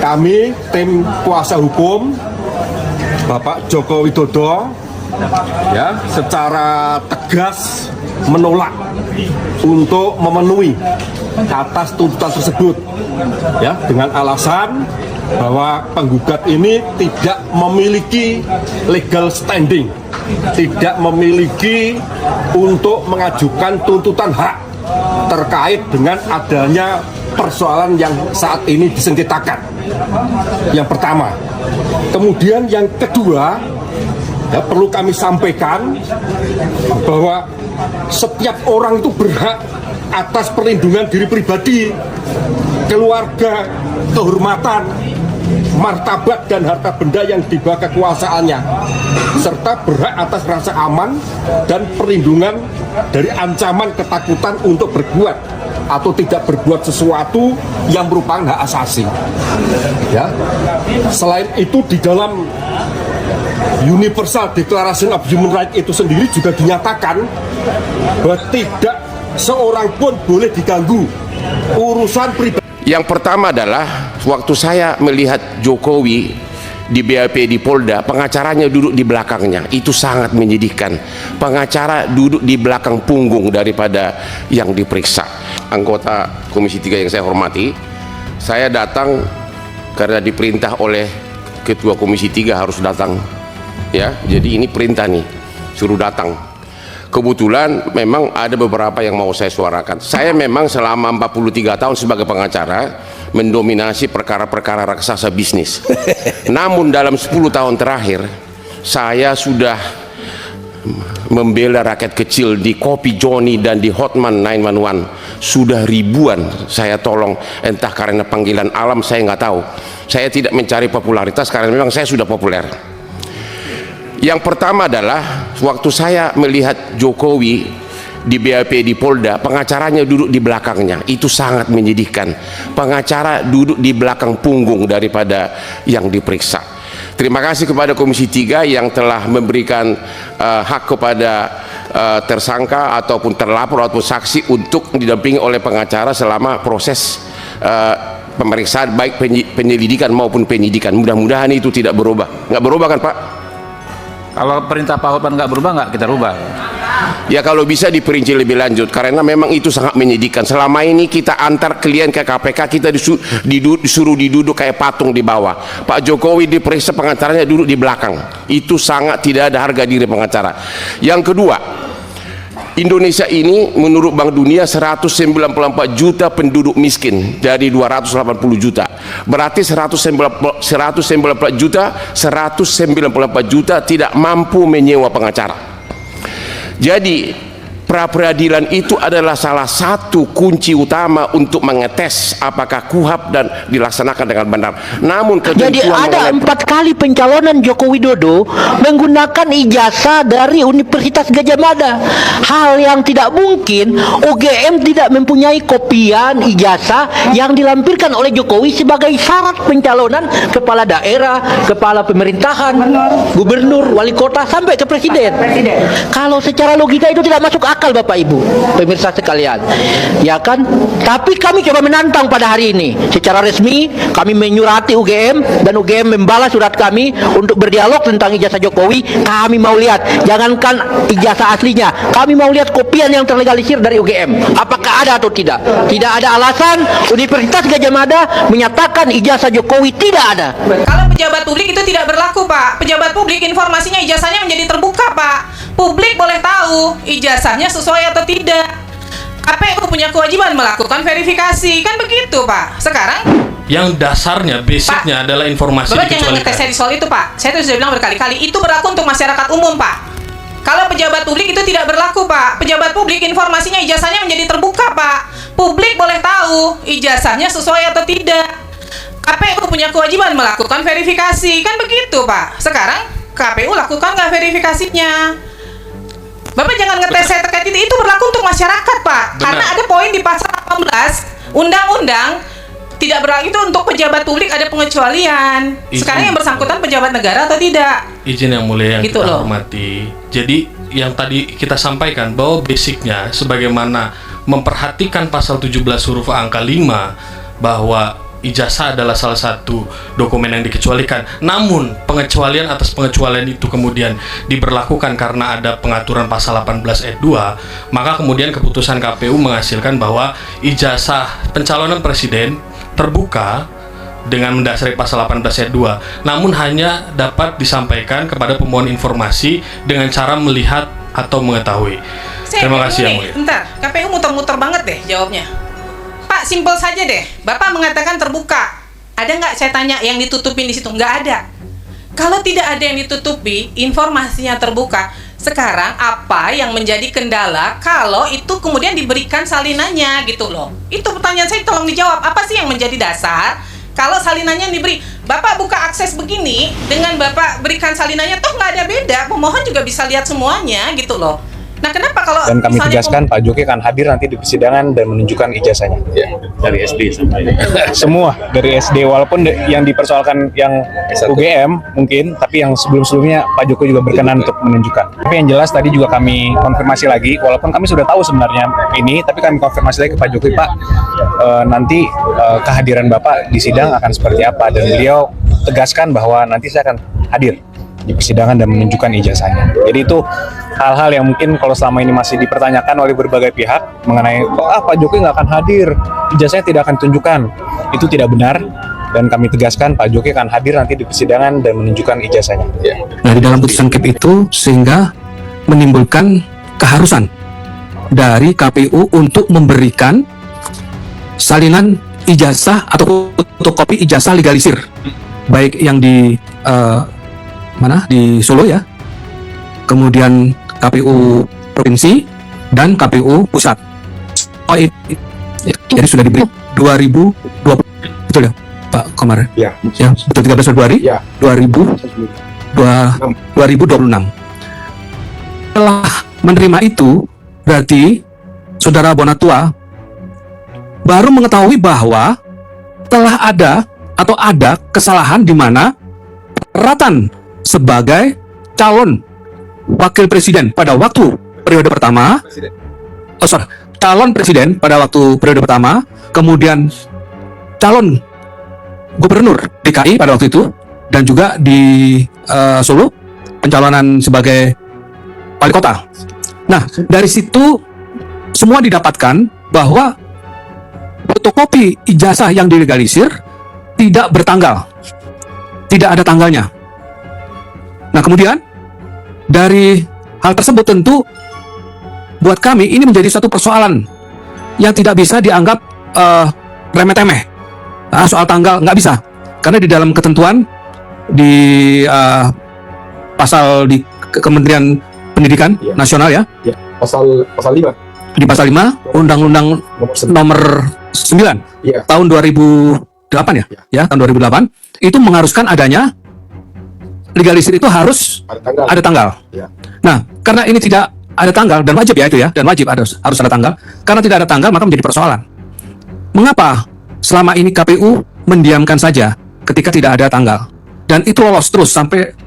Kami tim kuasa hukum Bapak Joko Widodo ya secara tegas menolak untuk memenuhi atas tuntutan tersebut ya dengan alasan bahwa penggugat ini tidak memiliki legal standing, tidak memiliki untuk mengajukan tuntutan hak terkait dengan adanya persoalan yang saat ini disengketakan. Yang pertama. Kemudian yang kedua, ya, perlu kami sampaikan bahwa setiap orang itu berhak atas perlindungan diri pribadi, keluarga, kehormatan, martabat dan harta benda yang di bawah kekuasaannya, serta berhak atas rasa aman dan perlindungan dari ancaman ketakutan untuk berbuat atau tidak berbuat sesuatu yang merupakan hak asasi. Ya. Selain itu di dalam Universal Declaration of Human Rights itu sendiri juga dinyatakan bahwa tidak seorang pun boleh diganggu urusan pribadi. Yang pertama adalah waktu saya melihat Jokowi di BAP di Polda, pengacaranya duduk di belakangnya, itu sangat menyedihkan. Pengacara duduk di belakang punggung daripada yang diperiksa. Anggota Komisi 3 yang saya hormati, saya datang karena diperintah oleh Ketua Komisi 3 harus datang ya, jadi ini perintah nih, suruh datang. Kebetulan memang ada beberapa yang mau saya suarakan. Saya memang selama 43 tahun sebagai pengacara mendominasi perkara-perkara raksasa bisnis. Namun dalam 10 tahun terakhir saya sudah membela rakyat kecil di Kopi Joni dan di Hotman 911. Sudah ribuan saya tolong, entah karena panggilan alam saya nggak tahu. Saya tidak mencari popularitas karena memang saya sudah populer. Yang pertama adalah waktu saya melihat Jokowi di BAP di Polda, pengacaranya duduk di belakangnya, itu sangat menyedihkan. Pengacara duduk di belakang punggung daripada yang diperiksa. Terima kasih kepada Komisi 3 yang telah memberikan hak kepada tersangka ataupun terlapor ataupun saksi untuk didampingi oleh pengacara selama proses pemeriksaan baik penyelidikan maupun penyidikan. Mudah-mudahan itu tidak berubah. Nggak berubah kan Pak? Kalau perintah Pak Hotman nggak berubah, nggak kita rubah. Ya kalau bisa diperinci lebih lanjut, karena memang itu sangat menyedihkan. Selama ini kita antar klien ke KPK, kita disuruh diduduk kayak patung di bawah. Pak Jokowi diperiksa, pengacaranya duduk di belakang. Itu sangat tidak ada harga diri pengacara. Yang kedua, Indonesia ini menurut Bank Dunia 194 juta penduduk miskin dari 280 juta. Berarti 194 juta tidak mampu menyewa pengacara. Jadi pra peradilan itu adalah salah satu kunci utama untuk mengetes apakah KUHP dan dilaksanakan dengan benar. Namun jadi ada 4 kali pencalonan Joko Widodo menggunakan ijazah dari Universitas Gadjah Mada. Hal yang tidak mungkin, UGM tidak mempunyai kopian ijazah yang dilampirkan oleh Jokowi sebagai syarat pencalonan kepala daerah, kepala pemerintahan, gubernur, wali kota sampai ke presiden. Kalau secara logika itu tidak masuk akal Bapak Ibu pemirsa sekalian, ya kan? Tapi kami coba menantang pada hari ini secara resmi. Kami menyurati UGM dan UGM membalas surat kami untuk berdialog tentang ijazah Jokowi. Kami mau lihat, jangankan ijazah aslinya, kami mau lihat kopian yang terlegalisir dari UGM, apakah ada atau tidak. Tidak ada alasan Universitas Gadjah Mada menyatakan ijazah Jokowi tidak ada. Kalau pejabat publik itu tidak berlaku Pak. Pejabat publik informasinya ijazahnya menjadi terbuka Pak. Publik boleh tahu ijazahnya sesuai atau tidak. KPU punya kewajiban melakukan verifikasi, kan begitu Pak. Sekarang yang dasarnya, basicnya adalah informasi Bapak jangan dikecualikan. ngetes saya di soal itu Pak. Saya sudah bilang berkali-kali, itu berlaku untuk masyarakat umum Pak. Kalau pejabat publik itu tidak berlaku Pak. Pejabat publik informasinya ijazahnya menjadi terbuka Pak. Publik boleh tahu ijazahnya sesuai atau tidak. KPU punya kewajiban melakukan verifikasi, kan begitu Pak. Sekarang KPU lakukan nggak verifikasinya? Bapak jangan ngetes saya terkait itu berlaku untuk masyarakat Pak. Benar. Karena ada poin di pasal 18 undang-undang tidak berlaku itu untuk pejabat publik, ada pengecualian. Sekarang yang bersangkutan pejabat negara atau tidak? Izin yang mulia yang Gitu kita loh. hormati. Jadi yang tadi kita sampaikan bahwa basicnya sebagaimana memperhatikan pasal 17 huruf angka 5 bahwa ijazah adalah salah satu dokumen yang dikecualikan. Namun pengecualian atas pengecualian itu kemudian diberlakukan karena ada pengaturan pasal 18 ayat 2, maka kemudian keputusan KPU menghasilkan bahwa ijazah pencalonan presiden terbuka dengan mendasari pasal 18 ayat 2, namun hanya dapat disampaikan kepada pemohon informasi dengan cara melihat atau mengetahui. Terima kasih yang mulia. Bentar, KPU muter-muter banget deh jawabnya. Pak, simpel saja deh. Bapak mengatakan terbuka. Ada nggak saya tanya yang ditutupin di situ? Nggak ada. Kalau tidak ada yang ditutupi, informasinya terbuka. Sekarang apa yang menjadi kendala kalau itu kemudian diberikan salinannya gitu loh? Itu pertanyaan saya, tolong dijawab. Apa sih yang menjadi dasar kalau salinannya diberi? Bapak buka akses begini dengan Bapak berikan salinannya, toh nggak ada beda. Pemohon juga bisa lihat semuanya gitu loh. Nah, kenapa kalau Dan kami misalnya tegaskan Pak Jokowi akan hadir nanti di persidangan dan menunjukkan ijazahnya. Dari SD sampai Semua dari SD, walaupun yang dipersoalkan yang UGM mungkin, tapi yang sebelum-sebelumnya Pak Jokowi juga berkenan untuk menunjukkan. Tapi yang jelas tadi juga kami konfirmasi lagi, walaupun kami sudah tahu sebenarnya ini, tapi kami konfirmasi lagi ke Pak Jokowi, Pak, nanti kehadiran Bapak di sidang akan seperti apa, dan beliau tegaskan bahwa nanti saya akan hadir di persidangan dan menunjukkan ijazahnya. Jadi itu hal-hal yang mungkin kalau selama ini masih dipertanyakan oleh berbagai pihak mengenai Pak Jokowi nggak akan hadir, ijazahnya tidak akan ditunjukkan. Itu tidak benar, dan kami tegaskan Pak Jokowi akan hadir nanti di persidangan dan menunjukkan ijazahnya. Nah, di dalam putusan KEP itu sehingga menimbulkan keharusan dari KPU untuk memberikan salinan ijazah atau fotokopi ijazah legalisir, baik yang di di Solo ya, kemudian KPU provinsi dan KPU pusat. Jadi sudah diberi 2020, betul ya Pak Komar? Ya. Ya, betul, 13 Februari Ya. 2026. Setelah menerima itu, berarti Saudara Bonatua baru mengetahui bahwa telah ada atau ada kesalahan di mana persyaratan sebagai calon wakil presiden pada waktu periode pertama, calon presiden pada waktu periode pertama, kemudian calon gubernur DKI pada waktu itu, dan juga di Solo pencalonan sebagai wali kota. Nah, dari situ semua didapatkan bahwa fotokopi ijazah yang dilegalisir tidak bertanggal, tidak ada tanggalnya. Nah, kemudian dari hal tersebut tentu buat kami ini menjadi satu persoalan yang tidak bisa dianggap remeh-temeh. Soal tanggal nggak bisa, karena di dalam ketentuan di pasal di Kementerian Pendidikan Nasional ya, Pasal 5. di pasal 5 Undang-Undang nomor 9 tahun 2008 ya, tahun 2008 itu mengharuskan adanya legalisir itu harus ada tanggal. Nah, karena ini tidak ada tanggal, dan wajib ya itu ya, dan wajib harus ada tanggal. Karena tidak ada tanggal, maka menjadi persoalan. Mengapa selama ini KPU mendiamkan saja ketika tidak ada tanggal, dan itu lolos terus sampai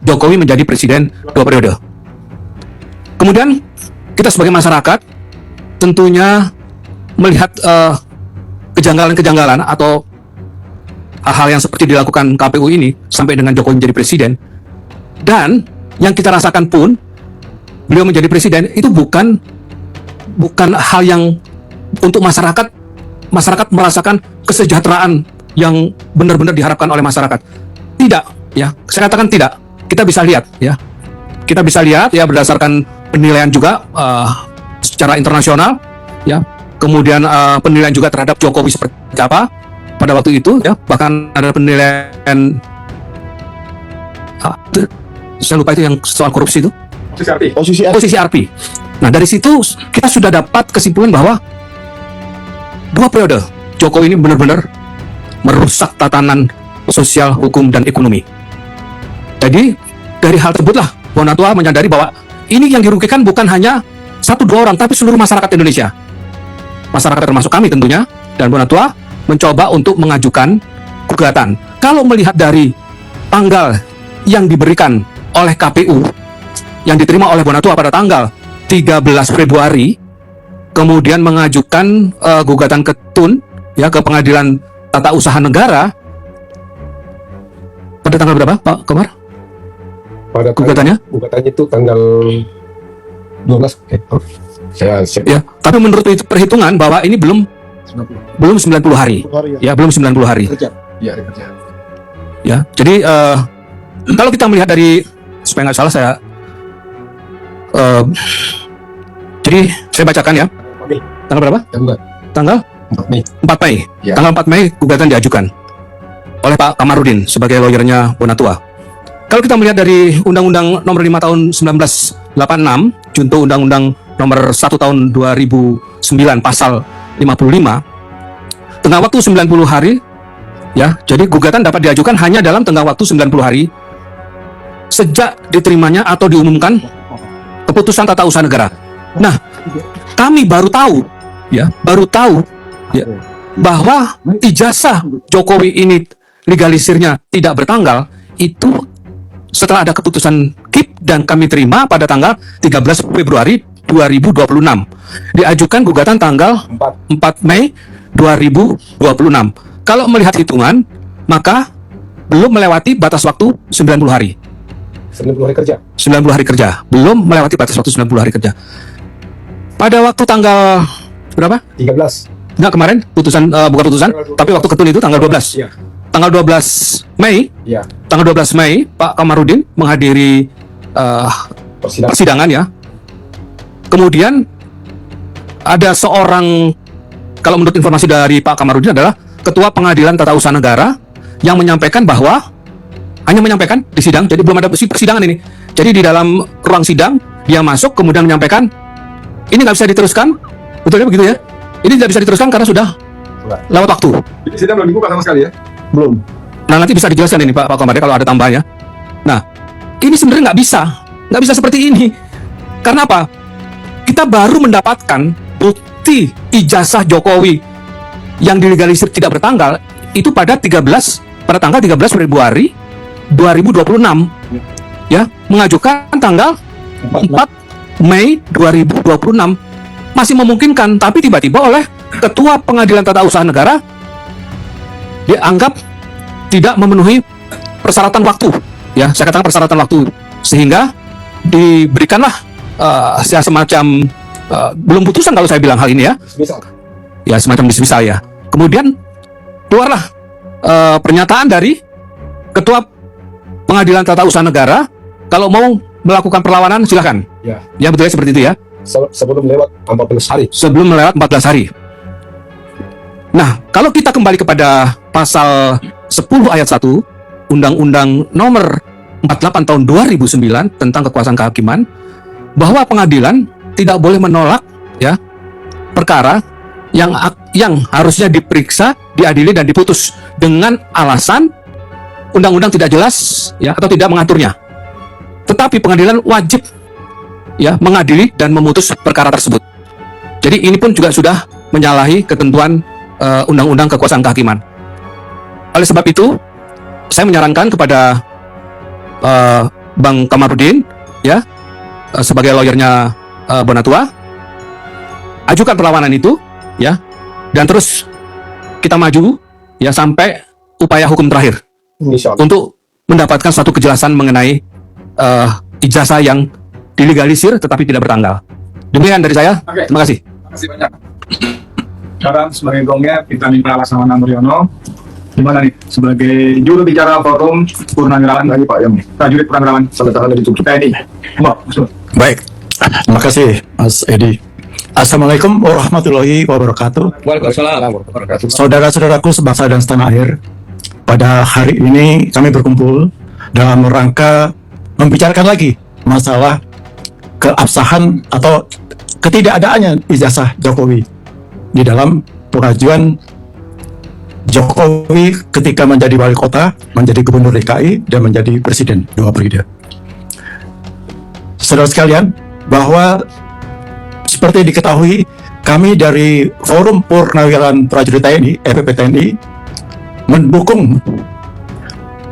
Jokowi menjadi presiden 2 periode. Kemudian kita sebagai masyarakat tentunya melihat kejanggalan-kejanggalan atau hal-hal yang seperti dilakukan KPU ini sampai dengan Jokowi menjadi presiden, dan yang kita rasakan pun beliau menjadi presiden itu bukan hal yang untuk masyarakat merasakan kesejahteraan yang benar-benar diharapkan oleh masyarakat. Tidak ya, saya katakan tidak. Kita bisa lihat ya, berdasarkan penilaian juga secara internasional ya, kemudian penilaian juga terhadap Jokowi seperti apa pada waktu itu ya, bahkan ada penilaian saya lupa itu yang soal korupsi itu, posisi RP. Nah, dari situ kita sudah dapat kesimpulan bahwa 2 periode Jokowi ini benar-benar merusak tatanan sosial, hukum, dan ekonomi. Jadi dari hal tersebutlah Bonatua menyadari bahwa ini yang dirugikan bukan hanya 1-2 orang, tapi seluruh masyarakat Indonesia, masyarakat termasuk kami tentunya, dan Bonatua mencoba untuk mengajukan gugatan. Kalau melihat dari tanggal yang diberikan oleh KPU, yang diterima oleh Bonatua pada tanggal 13 Februari, kemudian mengajukan gugatan ke TUN ya, ke Pengadilan Tata Usaha Negara pada tanggal berapa, Pak Komar? Pada Gugatannya? Gugatannya itu tanggal 12. Saya Ya, tapi menurut perhitungan bahwa ini belum 90 hari. Ya, belum 90 hari. Ya, jadi kalau kita melihat dari, supaya nggak salah saya jadi saya bacakan ya. Tanggal berapa? Tanggal 4 Mei. Ya. Tanggal 4 Mei gugatan diajukan oleh Pak Kamarudin sebagai lawyernya Bonatua. Kalau kita melihat dari Undang-Undang Nomor 5 Tahun 1986, junto Undang-Undang Nomor 1 Tahun 2009 Pasal 55, tengah waktu 90 hari, ya, jadi gugatan dapat diajukan hanya dalam tengah waktu 90 hari sejak diterimanya atau diumumkan keputusan Tata Usaha Negara. Nah, kami baru tahu ya, bahwa ijazah Jokowi ini legalisirnya tidak bertanggal itu setelah ada keputusan KIP dan kami terima pada tanggal 13 Februari 2026. Diajukan gugatan tanggal 4 Mei 2026. Kalau melihat hitungan, maka belum melewati batas waktu 90 hari. 90 hari kerja. 90 hari kerja, belum melewati batas waktu 90 hari kerja. Pada waktu tanggal berapa? 13. Enggak, kemarin putusan, bukan putusan, tapi waktu ketun itu tanggal 12. Iya. Tanggal 12 Mei, Iya. tanggal 12 Mei, Pak Kamarudin menghadiri persidangan ya. Kemudian ada seorang, kalau menurut informasi dari Pak Kamarudin adalah Ketua Pengadilan Tata Usaha Negara yang menyampaikan bahwa, hanya menyampaikan di sidang, jadi belum ada persidangan ini. Jadi di dalam ruang sidang, dia masuk kemudian menyampaikan, ini nggak bisa diteruskan, betul ya begitu ya? Ini tidak bisa diteruskan karena sudah lewat waktu. Jadi sidang belum dibuka sama sekali ya? Belum. Nah, nanti bisa dijelaskan ini Pak Komar kalau ada tambahannya. Nah, ini sebenarnya nggak bisa seperti ini. Karena apa? Kita baru mendapatkan bukti ijazah Jokowi yang dilegalisir tidak bertanggal itu pada tanggal 13 Februari 2026. Ya, mengajukan tanggal 4 Mei 2026. Masih memungkinkan, tapi tiba-tiba oleh Ketua Pengadilan Tata Usaha Negara dianggap tidak memenuhi persyaratan waktu, ya, saya katakan persyaratan waktu, sehingga diberikanlah semacam belum putusan kalau saya bilang hal ini ya, ya semacam dismisal ya. Kemudian keluarlah pernyataan dari Ketua Pengadilan Tata Usaha Negara kalau mau melakukan perlawanan silakan. Ya betul ya, seperti itu ya. Sebelum lewat 14 hari. Sebelum melewat 14 hari. Nah, kalau kita kembali kepada pasal 10 ayat 1 Undang-Undang Nomor 48 Tahun 2009 tentang kekuasaan kehakiman, bahwa pengadilan tidak boleh menolak ya perkara yang harusnya diperiksa, diadili dan diputus dengan alasan undang-undang tidak jelas ya atau tidak mengaturnya. Tetapi pengadilan wajib ya mengadili dan memutus perkara tersebut. Jadi ini pun juga sudah menyalahi ketentuan undang-undang kekuasaan kehakiman. Oleh sebab itu, saya menyarankan kepada Bang Kamarudin ya sebagai lawyernya Bonatua, ajukan perlawanan itu ya, dan terus kita maju ya sampai upaya hukum terakhir untuk mendapatkan suatu kejelasan mengenai ijazah yang dilegalisir tetapi tidak bertanggal. Demikian dari saya. Terima kasih. Terima kasih banyak. Sekarang sebagai gongnya kita minta Laksamana Muryono. Gimana nih sebagai juru bicara forum Purnawirawan lagi Pak Yom. Prajurit Purnawirawan Selatan dari TNI. Baik. Terima kasih Mas Edi. Assalamualaikum warahmatullahi wabarakatuh. Waalaikumsalam. Saudara-saudaraku sebangsa dan setanah air. Pada hari ini kami berkumpul dalam rangka membicarakan lagi masalah keabsahan atau ketidakadaannya ijazah Jokowi di dalam pengajuan Jokowi ketika menjadi wali kota, menjadi gubernur DKI, dan menjadi presiden 2 periode. Saudara sekalian, bahwa seperti diketahui, kami dari Forum Purnawirawan Prajurit TNI, FPP TNI, mendukung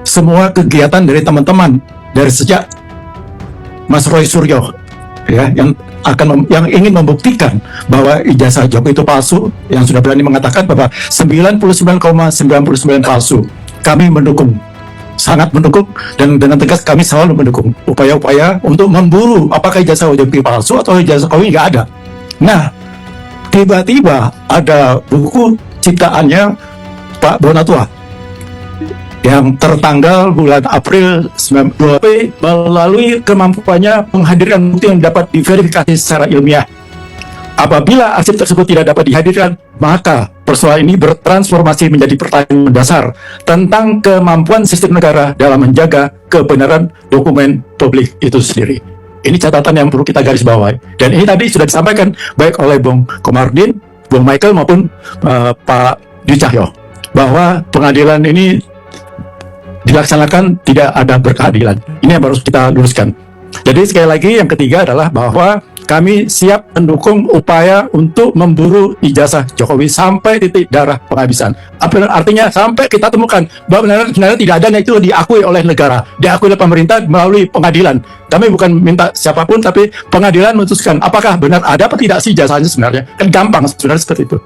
semua kegiatan dari teman-teman dari sejak Mas Roy Suryo ya, yang yang ingin membuktikan bahwa ijazah Jokowi itu palsu, yang sudah berani mengatakan bahwa 99,99 palsu, kami mendukung, sangat mendukung, dan dengan tegas kami selalu mendukung upaya-upaya untuk memburu apakah ijazah Jokowi palsu atau ijazah Jokowi nggak ada. Nah, tiba-tiba ada buku ciptaannya Pak Bonatua yang tertanggal bulan April 1992 melalui kemampuannya menghadirkan bukti yang dapat diverifikasi secara ilmiah. Apabila arsip tersebut tidak dapat dihadirkan, maka persoalan ini bertransformasi menjadi pertanyaan mendasar tentang kemampuan sistem negara dalam menjaga kebenaran dokumen publik itu sendiri. Ini catatan yang perlu kita garis bawahi. Dan ini tadi sudah disampaikan baik oleh Bung Komarudin, Bung Michael maupun Pak Dwi Cahyo, bahwa pengadilan ini dilaksanakan tidak ada berkeadilan. Ini yang harus kita luruskan. Jadi sekali lagi yang ketiga adalah bahwa kami siap mendukung upaya untuk memburu ijazah Jokowi sampai titik darah penghabisan. Artinya sampai kita temukan bahwa benar-benar tidak adanya itu diakui oleh negara, diakui oleh pemerintah melalui pengadilan. Kami bukan minta siapapun, tapi pengadilan memutuskan apakah benar ada atau tidak sih ijazahnya sebenarnya. Kan gampang sebenarnya seperti itu.